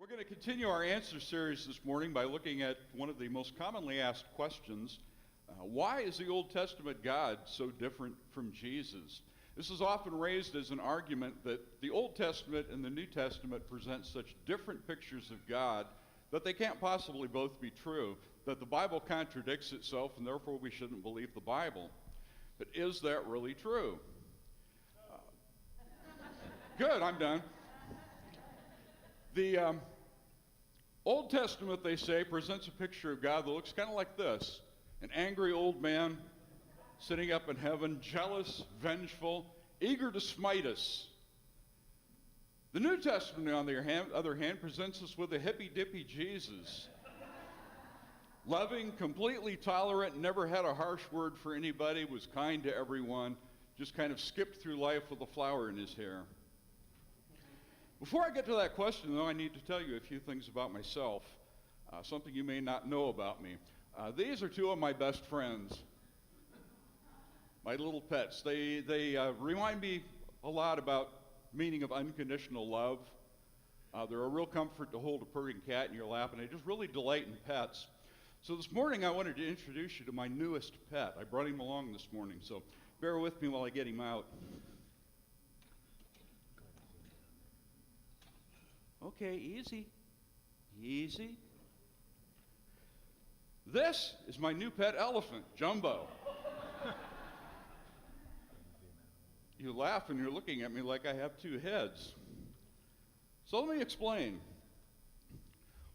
We're going to continue our answer series this morning by looking at one of the most commonly asked questions. Why is the Old Testament God so different from Jesus? This is often raised as an argument that the Old Testament and the New Testament present such different pictures of God that they can't possibly both be true, that the Bible contradicts itself and therefore we shouldn't believe the Bible. But is that really true? Good, I'm done. The Old Testament, they say, presents a picture of God that looks kind of like this. An angry old man sitting up in heaven, jealous, vengeful, eager to smite us. The New Testament, on the other hand, presents us with a hippy-dippy Jesus. Loving, completely tolerant, never had a harsh word for anybody, was kind to everyone, just kind of skipped through life with a flower in his hair. Before I get to that question, though, I need to tell you a few things about myself, something you may not know about me. These are two of my best friends, my little pets. They remind me a lot about meaning of unconditional love. They're a real comfort to hold a purring cat in your lap, and they just really delight in pets. So this morning I wanted to introduce you to my newest pet. I brought him along this morning, so bear with me while I get him out. Okay, easy. Easy. This is my new pet elephant, Jumbo. You laugh and you're looking at me like I have two heads. So let me explain.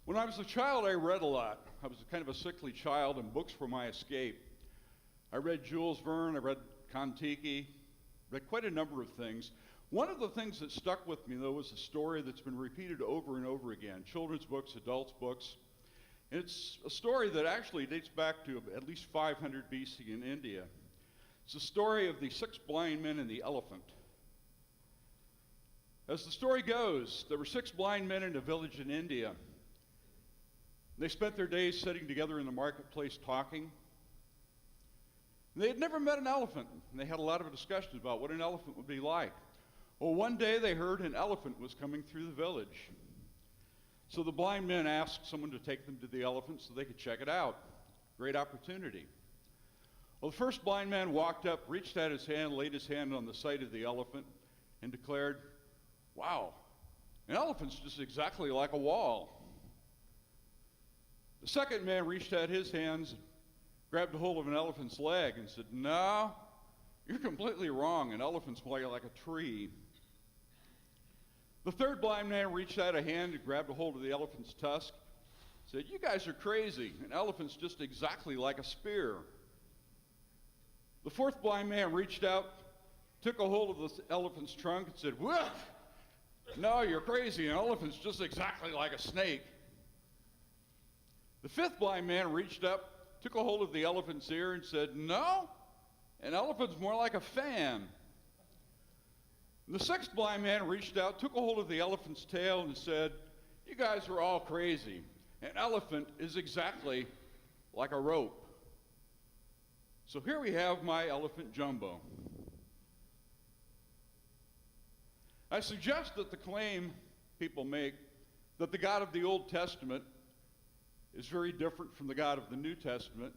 When I was a child, I read a lot. I was kind of a sickly child, and books were my escape. I read Jules Verne, I read Kon-Tiki, read quite a number of things. One of the things that stuck with me, though, was a story that's been repeated over and over again, children's books, adults' books. And it's a story that actually dates back to at least 500 BC in India. It's the story of the 6 blind men and the elephant. As the story goes, there were 6 blind men in a village in India. They spent their days sitting together in the marketplace talking. And they had never met an elephant, and they had a lot of discussions about what an elephant would be like. Well, one day they heard an elephant was coming through the village. So the blind men asked someone to take them to the elephant so they could check it out. Great opportunity. Well, the first blind man walked up, reached out his hand, laid his hand on the side of the elephant, and declared, "Wow, an elephant's just exactly like a wall." The second man reached out his hands, grabbed a hold of an elephant's leg, and said, "No, you're completely wrong. An elephant's more like a tree." The third blind man reached out a hand and grabbed a hold of the elephant's tusk, said, "You guys are crazy. An elephant's just exactly like a spear." The fourth blind man reached out, took a hold of the elephant's trunk and said, "Woof! No, you're crazy. An elephant's just exactly like a snake." The fifth blind man reached up, took a hold of the elephant's ear and said, "No, an elephant's more like a fan." The sixth blind man reached out, took a hold of the elephant's tail and said, "You guys are all crazy. An elephant is exactly like a rope." So here we have my elephant Jumbo. I suggest that the claim people make that the God of the Old Testament is very different from the God of the New Testament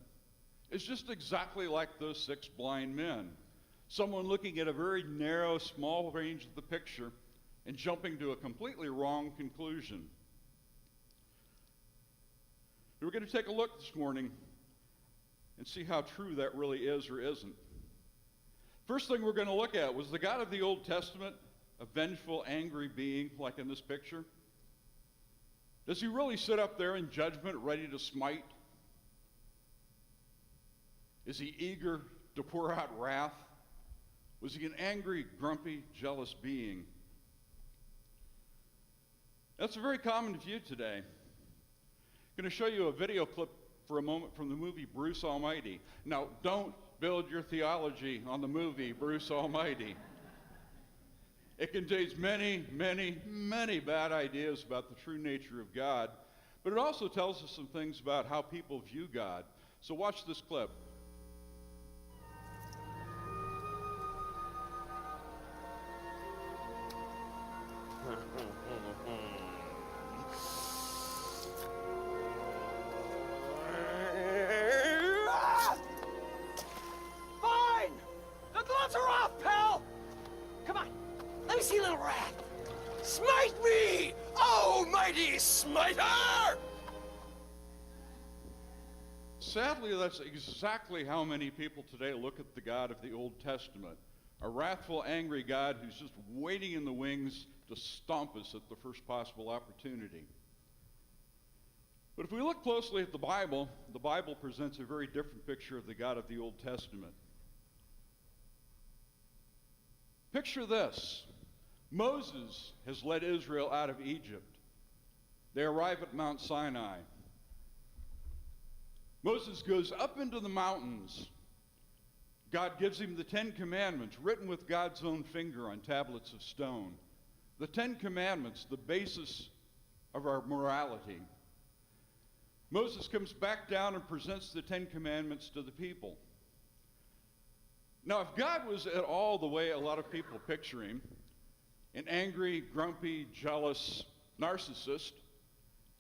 is just exactly like those 6 blind men. Someone looking at a very narrow, small range of the picture and jumping to a completely wrong conclusion. We're going to take a look this morning and see how true that really is or isn't. First thing we're going to look at, was the God of the Old Testament a vengeful, angry being like in this picture? Does he really sit up there in judgment ready to smite? Is he eager to pour out wrath? Was he an angry, grumpy, jealous being? That's a very common view today. I'm going to show you a video clip for a moment from the movie Bruce Almighty. Now, don't build your theology on the movie Bruce Almighty. It contains many, many, many bad ideas about the true nature of God, but it also tells us some things about how people view God. So watch this clip. mighty smiter! Sadly, that's exactly how many people today look at the God of the Old Testament. A wrathful, angry God who's just waiting in the wings to stomp us at the first possible opportunity. But if we look closely at the Bible presents a very different picture of the God of the Old Testament. Picture this. Moses has led Israel out of Egypt. They arrive at Mount Sinai. Moses goes up into the mountains. God gives him the 10 Commandments, written with God's own finger on tablets of stone. The 10 Commandments, the basis of our morality. Moses comes back down and presents the 10 Commandments to the people. Now, if God was at all the way a lot of people picture him, an angry, grumpy, jealous narcissist,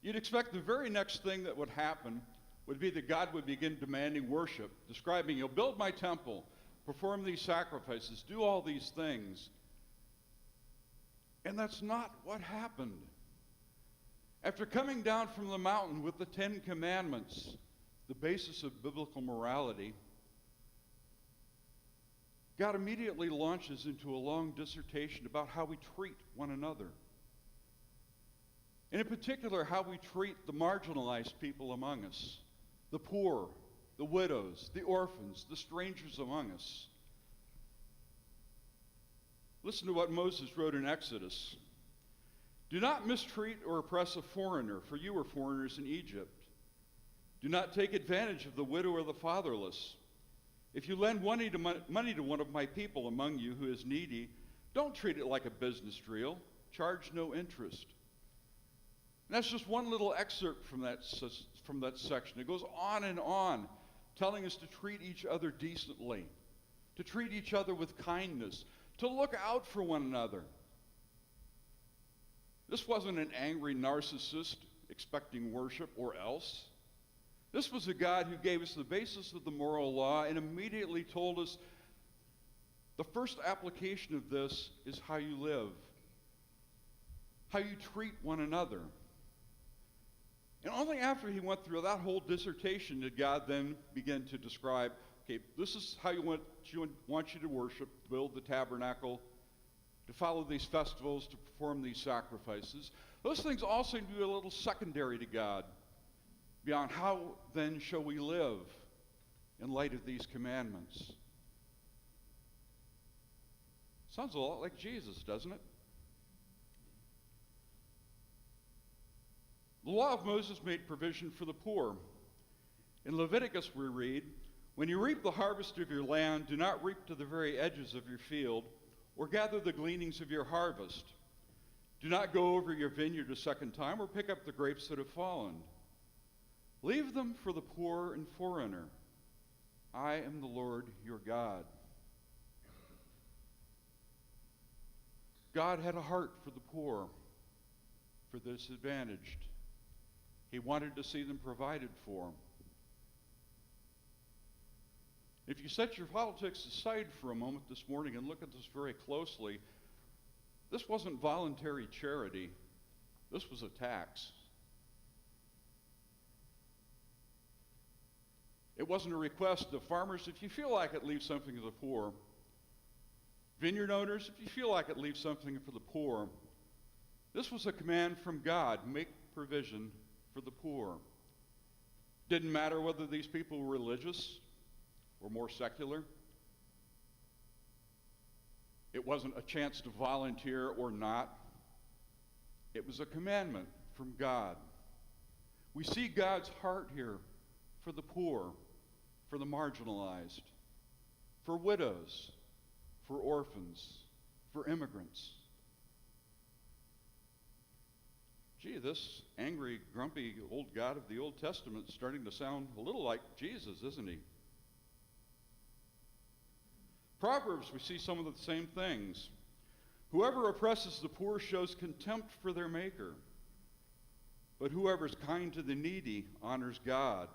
you'd expect the very next thing that would happen would be that God would begin demanding worship, describing, you'll build my temple, perform these sacrifices, do all these things. And that's not what happened. After coming down from the mountain with the 10 Commandments, the basis of biblical morality, God immediately launches into a long dissertation about how we treat one another. And in particular, how we treat the marginalized people among us, the poor, the widows, the orphans, the strangers among us. Listen to what Moses wrote in Exodus. Do not mistreat or oppress a foreigner, for you were foreigners in Egypt. Do not take advantage of the widow or the fatherless. If you lend money to one of my people among you who is needy, don't treat it like a business deal. Charge no interest. And that's just one little excerpt from that section. It goes on, telling us to treat each other decently, to treat each other with kindness, to look out for one another. This wasn't an angry narcissist expecting worship or else. This was a God who gave us the basis of the moral law and immediately told us the first application of this is how you live, how you treat one another. And only after he went through that whole dissertation did God then begin to describe, okay, this is how you want you to worship, build the tabernacle, to follow these festivals, to perform these sacrifices. Those things all seem to be a little secondary to God. Beyond how then shall we live in light of these commandments? Sounds a lot like Jesus, doesn't it? The law of Moses made provision for the poor. In Leviticus we read, when you reap the harvest of your land, do not reap to the very edges of your field, or gather the gleanings of your harvest. Do not go over your vineyard a second time, or pick up the grapes that have fallen. Leave them for the poor and foreigner. I am the Lord your God. God had a heart for the poor, for the disadvantaged. He wanted to see them provided for. If you set your politics aside for a moment this morning and look at this very closely, this wasn't voluntary charity. This was a tax. It wasn't a request of farmers, if you feel like it, leave something to the poor. Vineyard owners, if you feel like it, leave something for the poor. This was a command from God, make provision for the poor. Didn't matter whether these people were religious or more secular. It wasn't a chance to volunteer or not. It was a commandment from God. We see God's heart here for the poor, for the marginalized, for widows, for orphans, for immigrants. Gee, this angry, grumpy old God of the Old Testament is starting to sound a little like Jesus, isn't he? Proverbs, we see some of the same things. Whoever oppresses the poor shows contempt for their maker, but whoever is kind to the needy honors God.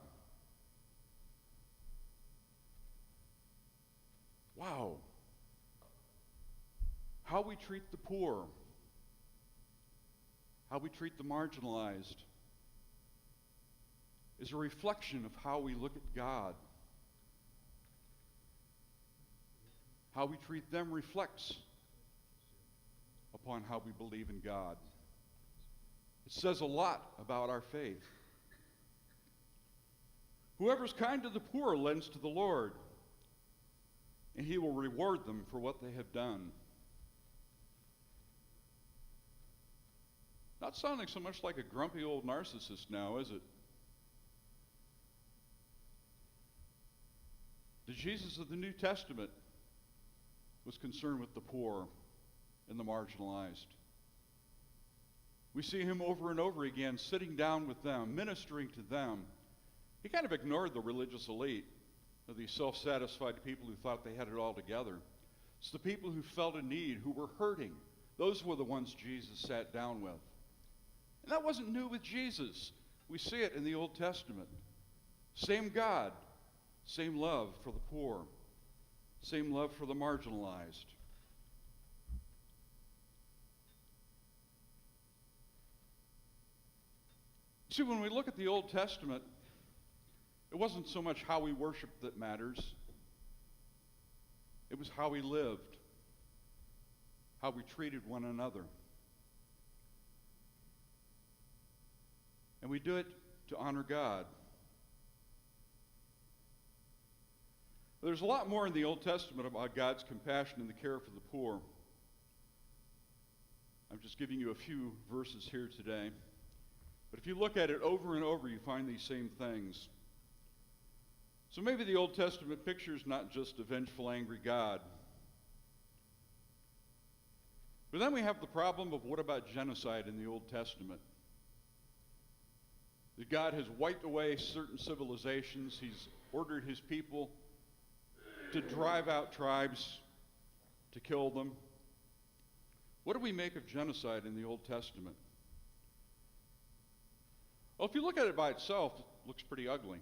Wow. How we treat the poor, how we treat the marginalized, is a reflection of how we look at God. How we treat them reflects upon how we believe in God. It says a lot about our faith. Whoever is kind to the poor lends to the Lord, and he will reward them for what they have done. Not sounding so much like a grumpy old narcissist now, is it? The Jesus of the New Testament was concerned with the poor and the marginalized. We see him over and over again sitting down with them, ministering to them. He kind of ignored the religious elite, of these self-satisfied people who thought they had it all together. It's the people who felt a need, who were hurting. Those were the ones Jesus sat down with. And that wasn't new with Jesus. We see it in the Old Testament. Same God, same love for the poor, same love for the marginalized. See, when we look at the Old Testament, it wasn't so much how we worshiped that matters. It was how we lived, how we treated one another. And we do it to honor God. There's a lot more in the Old Testament about God's compassion and the care for the poor. I'm just giving you a few verses here today. But if you look at it over and over, you find these same things. So maybe the Old Testament picture is not just a vengeful, angry God. But then we have the problem of what about genocide in the Old Testament? That God has wiped away certain civilizations. He's ordered his people to drive out tribes, to kill them. What do we make of genocide in the Old Testament? Well, if you look at it by itself, it looks pretty ugly.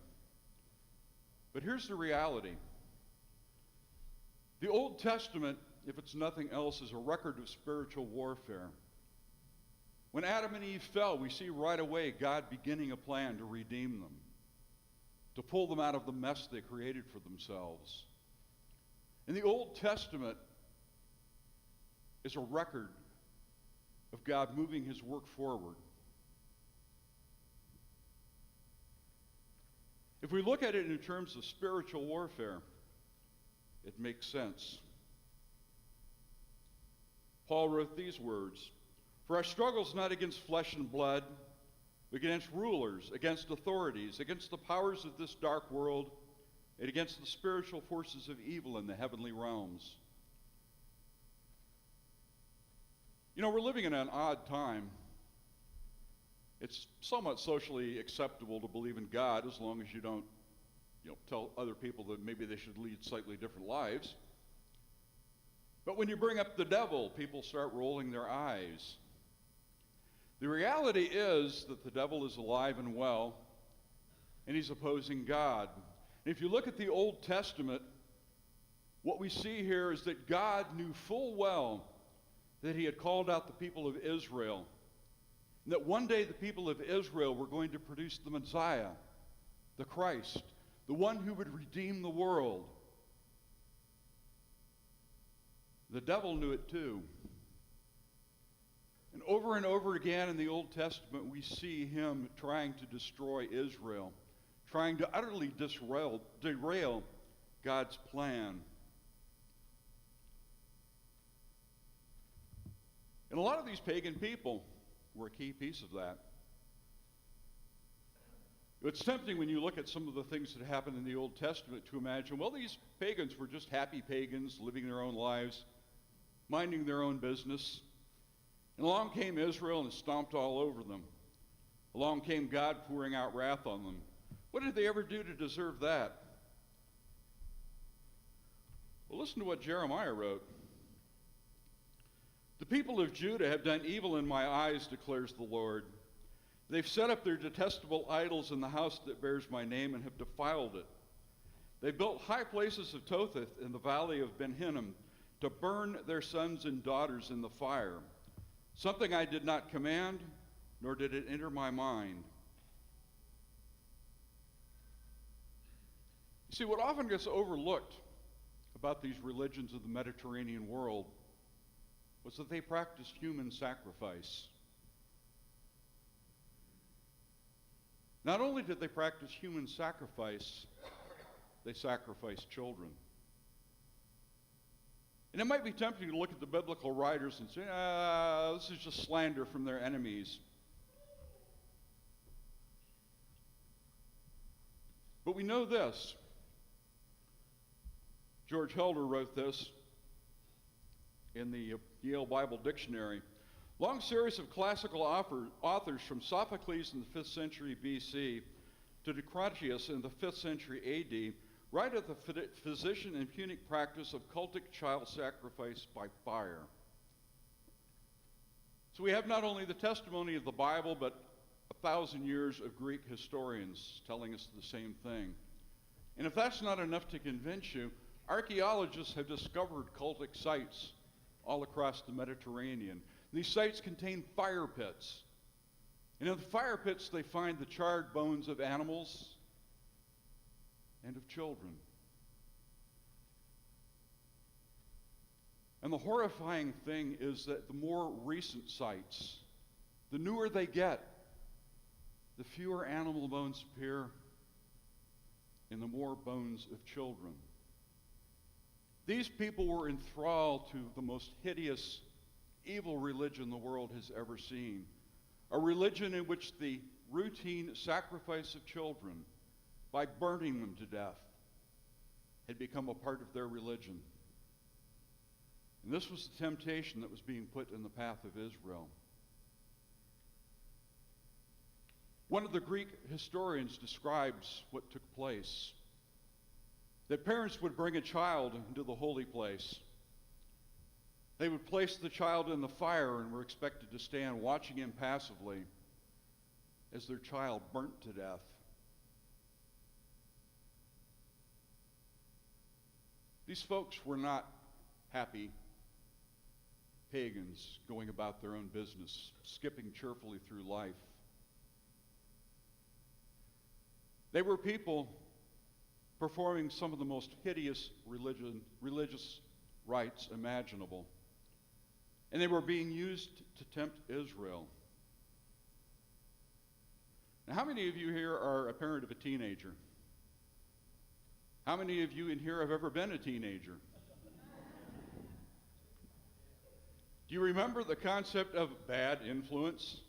But here's the reality. The Old Testament, if it's nothing else, is a record of spiritual warfare. When Adam and Eve fell, we see right away God beginning a plan to redeem them, to pull them out of the mess they created for themselves. And the Old Testament is a record of God moving his work forward. If we look at it in terms of spiritual warfare, it makes sense. Paul wrote these words, "For our struggle is not against flesh and blood, but against rulers, against authorities, against the powers of this dark world, and against the spiritual forces of evil in the heavenly realms." You know, we're living in an odd time. It's somewhat socially acceptable to believe in God as long as you don't, tell other people that maybe they should lead slightly different lives. But when you bring up the devil, people start rolling their eyes. The reality is that the devil is alive and well, and he's opposing God. And if you look at the Old Testament, what we see here is that God knew full well that he had called out the people of Israel, and that one day the people of Israel were going to produce the Messiah, the Christ, the one who would redeem the world. The devil knew it too. And over again in the Old Testament, we see him trying to destroy Israel, trying to utterly derail God's plan. And a lot of these pagan people were a key piece of that. It's tempting when you look at some of the things that happened in the Old Testament to imagine, well, these pagans were just happy pagans living their own lives, minding their own business. And along came Israel and stomped all over them. Along came God pouring out wrath on them. What did they ever do to deserve that? Well, listen to what Jeremiah wrote. "The people of Judah have done evil in my eyes, declares the Lord. They've set up their detestable idols in the house that bears my name and have defiled it. They built high places of Topheth in the valley of Ben Hinnom to burn their sons and daughters in the fire. Something I did not command, nor did it enter my mind. You see, what often gets overlooked about these religions of the Mediterranean world was that they practiced human sacrifice. Not only did they practice human sacrifice, they sacrificed children. And it might be tempting to look at the biblical writers and say, this is just slander from their enemies. But we know this. George Helder wrote this in the Yale Bible Dictionary. Long series of classical authors from Sophocles in the 5th century BC to Democritus in the 5th century AD write of the physician and Punic practice of cultic child sacrifice by fire. So we have not only the testimony of the Bible, but 1,000 years of Greek historians telling us the same thing. And if that's not enough to convince you, archaeologists have discovered cultic sites all across the Mediterranean. These sites contain fire pits. And in the fire pits, they find the charred bones of animals and of children. And the horrifying thing is that the more recent sites, the newer they get, the fewer animal bones appear and the more bones of children. These people were enthralled to the most hideous, evil religion the world has ever seen. A religion in which the routine sacrifice of children by burning them to death had become a part of their religion. And this was the temptation that was being put in the path of Israel. One of the Greek historians describes what took place. That parents would bring a child into the holy place. They would place the child in the fire and were expected to stand watching impassively as their child burnt to death. These folks were not happy pagans going about their own business, skipping cheerfully through life. They were people performing some of the most hideous religious rites imaginable. And they were being used to tempt Israel. Now, how many of you here are a parent of a teenager? How many of you in here have ever been a teenager? Do you remember the concept of bad influence?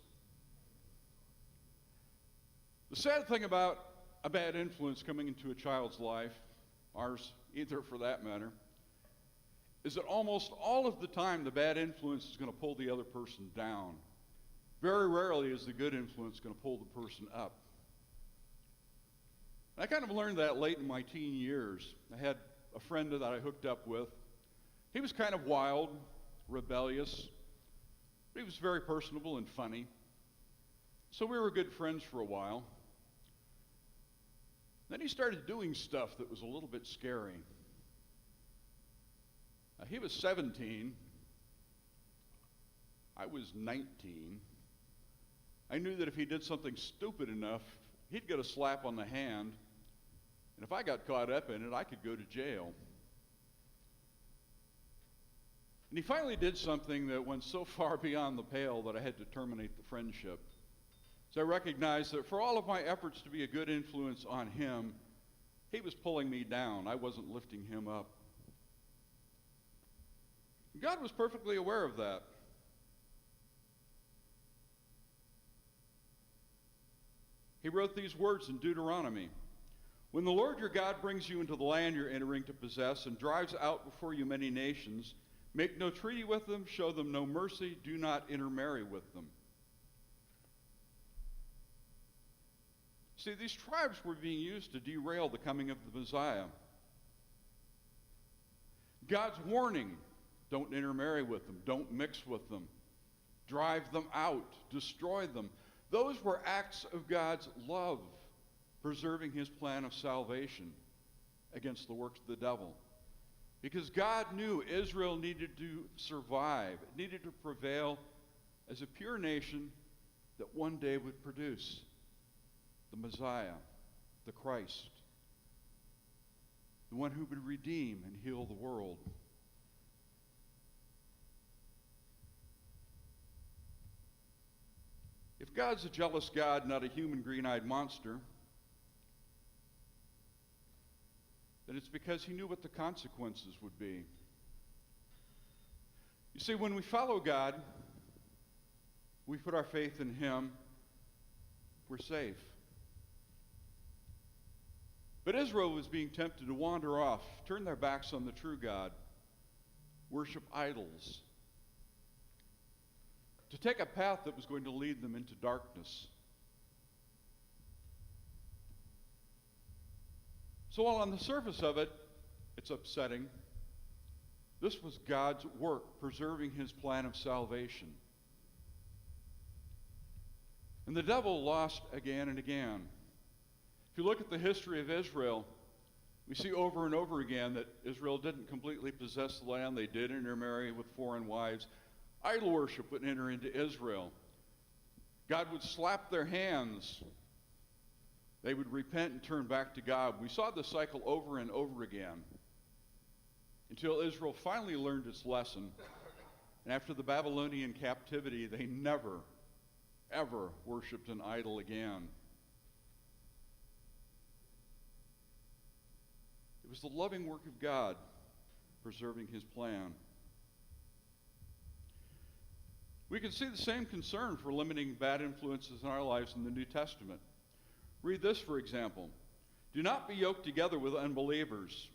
The sad thing about a bad influence coming into a child's life, ours either for that matter, is that almost all of the time the bad influence is going to pull the other person down. Very rarely is the good influence going to pull the person up. And I kind of learned that late in my teen years. I had a friend that I hooked up with. He was kind of wild, rebellious, but he was very personable and funny. So we were good friends for a while. Then he started doing stuff that was a little bit scary. He was 17. I was 19. I knew that if he did something stupid enough, he'd get a slap on the hand. And if I got caught up in it, I could go to jail. And he finally did something that went so far beyond the pale that I had to terminate the friendship. So I recognized that for all of my efforts to be a good influence on him, he was pulling me down. I wasn't lifting him up. God was perfectly aware of that. He wrote these words in Deuteronomy. When the Lord your God brings you into the land you're entering to possess and drives out before you many nations, make no treaty with them, show them no mercy, do not intermarry with them. See, these tribes were being used to derail the coming of the Messiah. God's warning, don't intermarry with them, don't mix with them, drive them out, destroy them. Those were acts of God's love, preserving his plan of salvation against the works of the devil. Because God knew Israel needed to survive, it needed to prevail as a pure nation that one day would produce the Messiah, the Christ, the one who would redeem and heal the world. If God's a jealous God, not a human green-eyed monster, then it's because he knew what the consequences would be. You see, when we follow God, we put our faith in him, we're safe. But Israel was being tempted to wander off, turn their backs on the true God, worship idols, to take a path that was going to lead them into darkness. So while on the surface of it, it's upsetting, this was God's work, preserving his plan of salvation. And the devil lost again and again. If you look at the history of Israel, we see over and over again that Israel didn't completely possess the land. They did intermarry with foreign wives. Idol worship would enter into Israel. God would slap their hands. They would repent and turn back to God. We saw this cycle over and over again until Israel finally learned its lesson. And after the Babylonian captivity, they never, ever worshiped an idol again. It was the loving work of God preserving his plan. We can see the same concern for limiting bad influences in our lives in the New Testament. Read this, for example. Do not be yoked together with unbelievers.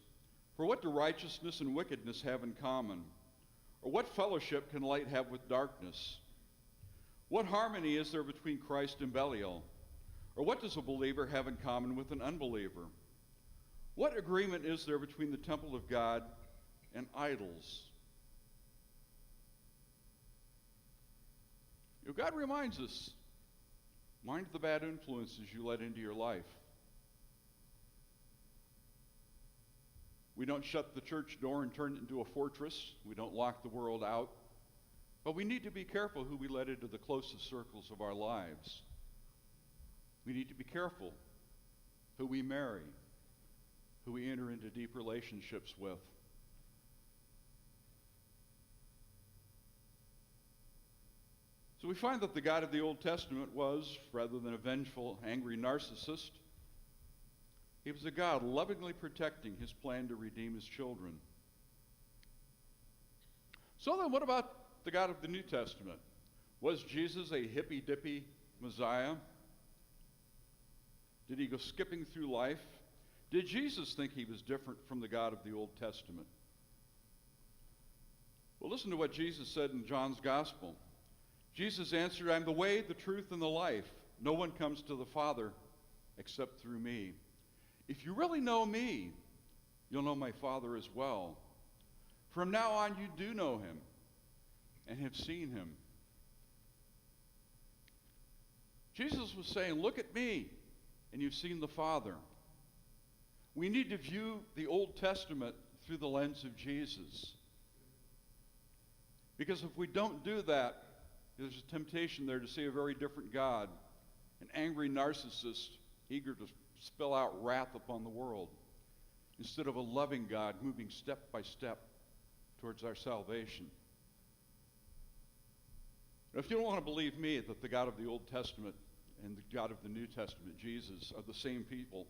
For what do righteousness and wickedness have in common? Or what fellowship can light have with darkness? What harmony is there between Christ and Belial? Or what does a believer have in common with an unbeliever? What agreement is there between the temple of God and idols? God reminds us, mind the bad influences you let into your life. We don't shut the church door and turn it into a fortress. We don't lock the world out. But we need to be careful who we let into the closest circles of our lives. We need to be careful who we marry, who we enter into deep relationships with. So we find that the God of the Old Testament was, rather than a vengeful, angry narcissist, he was a God lovingly protecting his plan to redeem his children. So then, what about the God of the New Testament? Was Jesus a hippy-dippy Messiah? Did he go skipping through life? Did Jesus think he was different from the God of the Old Testament? Well, listen to what Jesus said in John's Gospel. Jesus answered, I am the way, the truth, and the life. No one comes to the Father except through me. If you really know me, you'll know my Father as well. From now on, you do know him and have seen him. Jesus was saying, look at me, and you've seen the Father. We need to view the Old Testament through the lens of Jesus. Because if we don't do that, there's a temptation there to see a very different God, an angry narcissist eager to spill out wrath upon the world, instead of a loving God moving step by step towards our salvation. Now, if you don't want to believe me that the God of the Old Testament and the God of the New Testament, Jesus, are the same people,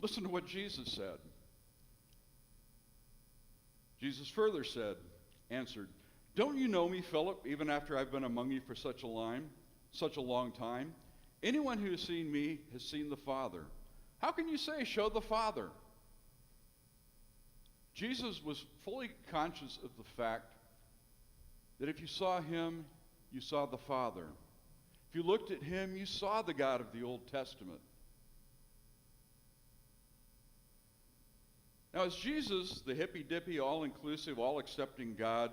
listen to what Jesus said. Jesus further answered, don't you know me, Philip, even after I've been among you for such a long time? Anyone who has seen me has seen the Father. How can you say, show the Father? Jesus was fully conscious of the fact that if you saw him, you saw the Father. If you looked at him, you saw the God of the Old Testament. Now, is Jesus the hippy-dippy, all-inclusive, all-accepting God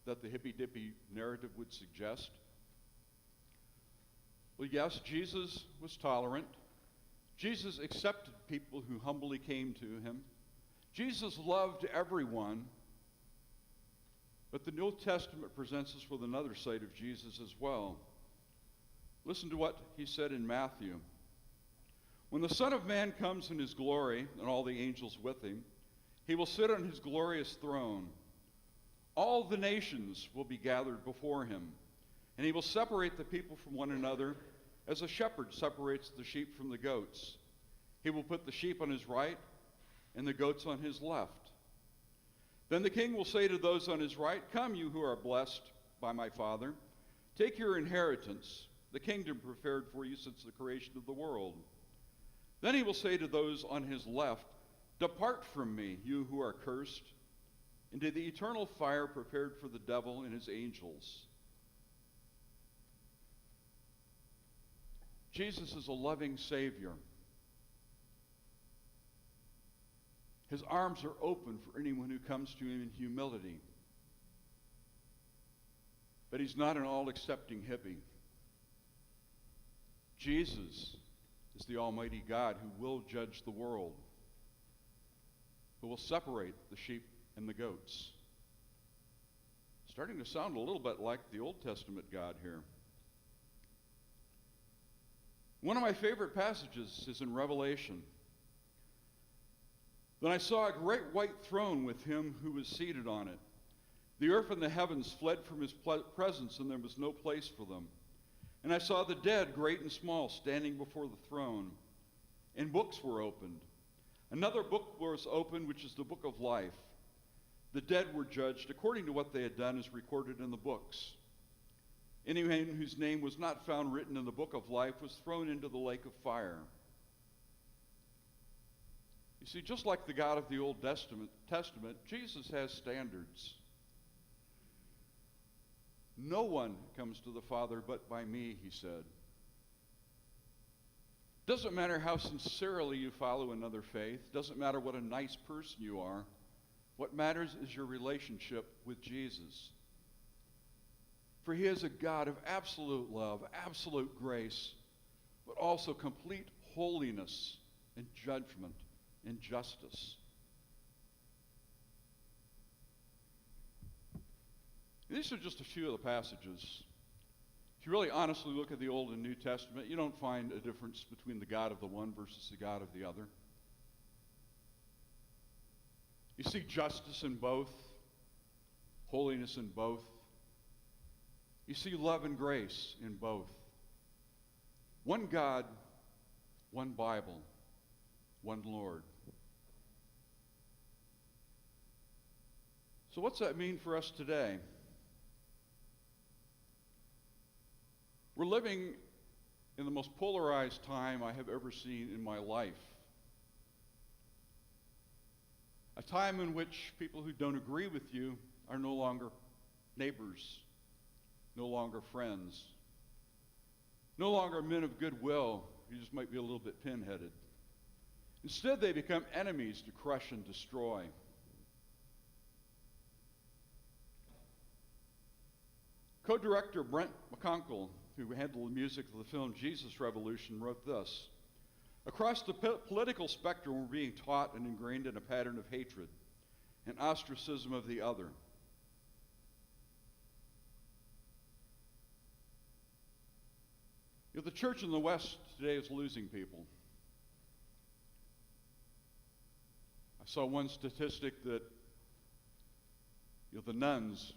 that the hippy-dippy narrative would suggest? Well, yes, Jesus was tolerant. Jesus accepted people who humbly came to him. Jesus loved everyone. But the New Testament presents us with another side of Jesus as well. Listen to what he said in Matthew. When the Son of Man comes in his glory, and all the angels with him, he will sit on his glorious throne. All the nations will be gathered before him, and he will separate the people from one another as a shepherd separates the sheep from the goats. He will put the sheep on his right and the goats on his left. Then the king will say to those on his right, "Come, you who are blessed by my Father, take your inheritance, the kingdom prepared for you since the creation of the world." Then he will say to those on his left, "Depart from me, you who are cursed, into the eternal fire prepared for the devil and his angels." Jesus is a loving Savior. His arms are open for anyone who comes to him in humility. But he's not an all-accepting hippie. Jesus is the Almighty God who will judge the world, who will separate the sheep and the goats. Starting to sound a little bit like the Old Testament God here. One of my favorite passages is in Revelation. Then I saw a great white throne with him who was seated on it. The earth and the heavens fled from his presence, and there was no place for them. And I saw the dead, great and small, standing before the throne. And books were opened. Another book was opened, which is the book of life. The dead were judged according to what they had done, as recorded in the books. Anyone whose name was not found written in the book of life was thrown into the lake of fire. You see, just like the God of the Old Testament, Jesus has standards. No one comes to the Father but by me, he said. Doesn't matter how sincerely you follow another faith. Doesn't matter what a nice person you are. What matters is your relationship with Jesus. For he is a God of absolute love, absolute grace, but also complete holiness and judgment and justice. These are just a few of the passages. If you really honestly look at the Old and New Testament, you don't find a difference between the God of the one versus the God of the other. You see justice in both, holiness in both. You see love and grace in both. One God, one Bible, one Lord. So what's that mean for us today? We're living in the most polarized time I have ever seen in my life. A time in which people who don't agree with you are no longer neighbors, no longer friends, no longer men of goodwill. You just might be a little bit pin-headed. Instead, they become enemies to crush and destroy. Co-director Brent McConkie, who handled the music of the film Jesus Revolution, wrote this: "Across the political spectrum, we're being taught and ingrained in a pattern of hatred and ostracism of the other. The church in the West today is losing people. I saw one statistic that the nuns,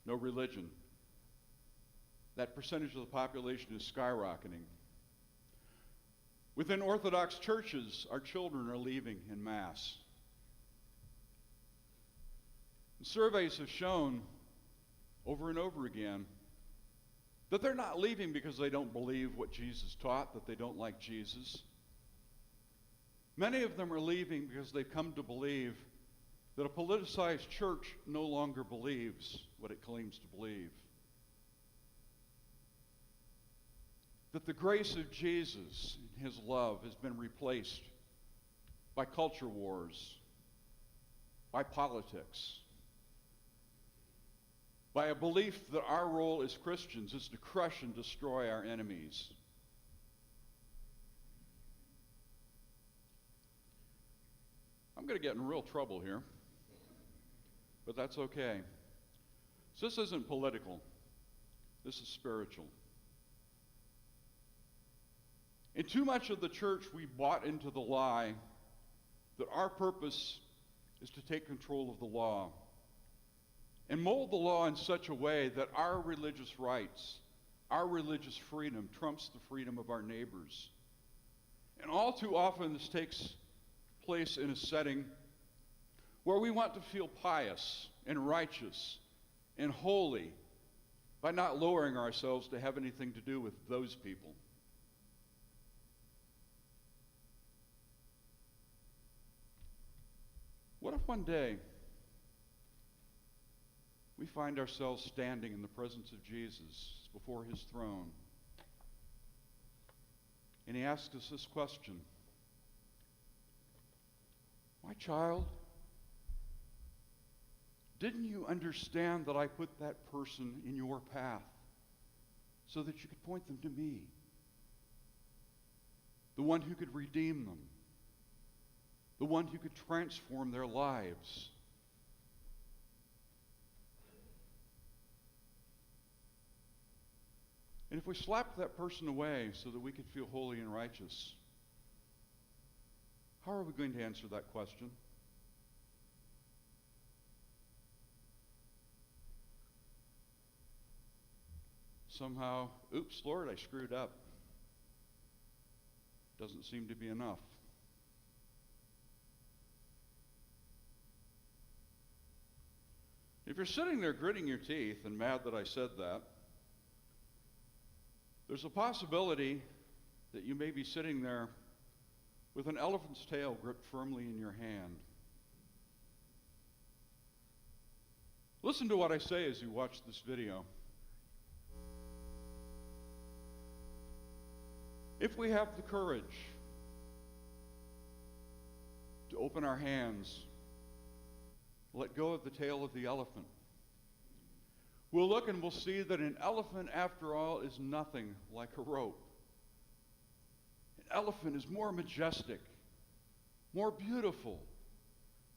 no religion, that percentage of the population is skyrocketing. Within Orthodox churches, our children are leaving en masse. And surveys have shown over and over again that they're not leaving because they don't believe what Jesus taught, that they don't like Jesus. Many of them are leaving because they've come to believe that a politicized church no longer believes what it claims to believe. That the grace of Jesus and his love has been replaced by culture wars, by politics, by a belief that our role as Christians is to crush and destroy our enemies. I'm going to get in real trouble here, but that's okay. So this isn't political. This is spiritual. In too much of the church, we bought into the lie that our purpose is to take control of the law and mold the law in such a way that our religious rights, our religious freedom trumps the freedom of our neighbors. And all too often this takes place in a setting where we want to feel pious and righteous and holy by not lowering ourselves to have anything to do with those people. What if one day we find ourselves standing in the presence of Jesus before his throne, and he asks us this question: "My child, didn't you understand that I put that person in your path so that you could point them to me, the one who could redeem them, the one who could transform their lives?" And if we slapped that person away so that we could feel holy and righteous, how are we going to answer that question? Somehow, oops, Lord, I screwed up. Doesn't seem to be enough. If you're sitting there gritting your teeth and mad that I said that, there's a possibility that you may be sitting there with an elephant's tail gripped firmly in your hand. Listen to what I say as you watch this video. If we have the courage to open our hands, let go of the tail of the elephant, we'll look and we'll see that an elephant, after all, is nothing like a rope. An elephant is more majestic, more beautiful,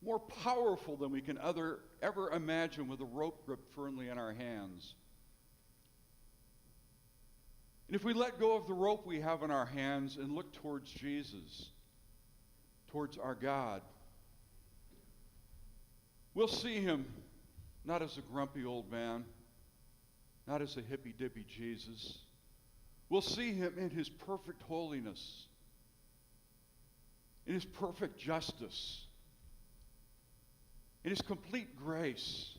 more powerful than we can ever imagine with a rope gripped firmly in our hands. And if we let go of the rope we have in our hands and look towards Jesus, towards our God, we'll see him not as a grumpy old man, not as a hippy-dippy Jesus. We'll see him in his perfect holiness, in his perfect justice, in his complete grace,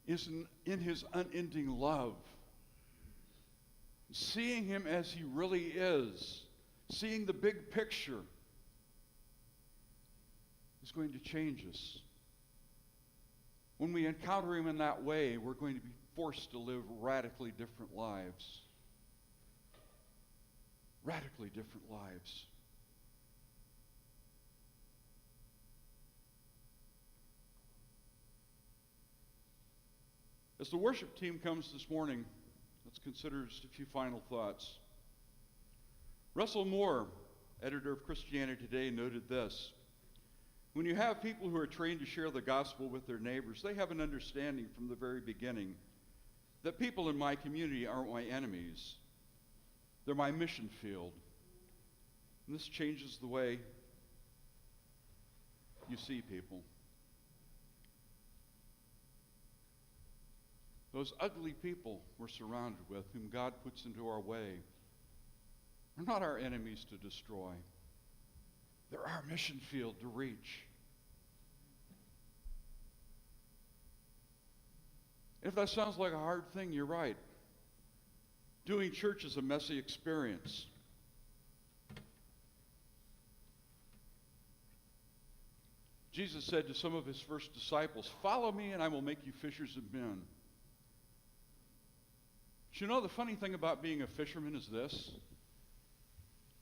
in his unending love. Seeing him as he really is, seeing the big picture, is going to change us. When we encounter him in that way, we're going to be forced to live radically different lives. Radically different lives. As the worship team comes this morning, let's consider just a few final thoughts. Russell Moore, editor of Christianity Today, noted this: "When you have people who are trained to share the gospel with their neighbors, they have an understanding from the very beginning that people in my community aren't my enemies. They're my mission field. And this changes the way you see people. Those ugly people we're surrounded with, whom God puts into our way, are not our enemies to destroy. They're our mission field to reach." If that sounds like a hard thing, you're right. Doing church is a messy experience. Jesus said to some of his first disciples, "Follow me and I will make you fishers of men." But you know, the funny thing about being a fisherman is this: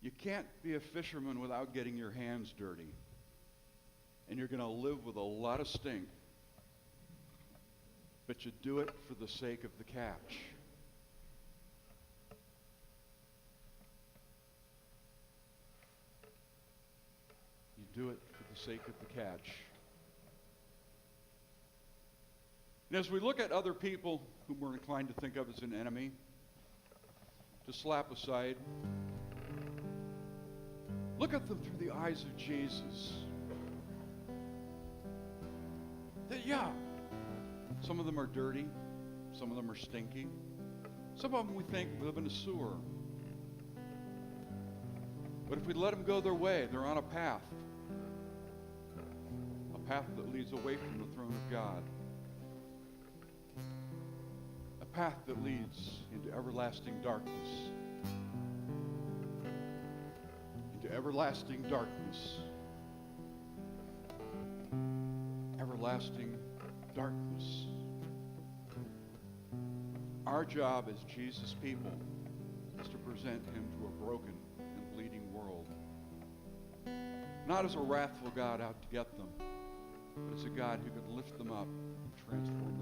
you can't be a fisherman without getting your hands dirty. And you're going to live with a lot of stink. But you do it for the sake of the catch. You do it for the sake of the catch. And as we look at other people whom we're inclined to think of as an enemy, to slap aside. Look at them through the eyes of Jesus. That, yeah, some of them are dirty, some of them are stinky. Some of them we think live in a sewer. But if we let them go their way, they're on a path that leads away from the throne of God. A path that leads into everlasting darkness. Into everlasting darkness. Everlasting darkness. Our job as Jesus' people is to present him to a broken and bleeding world. Not as a wrathful God out to get them, but as a God who could lift them up and transform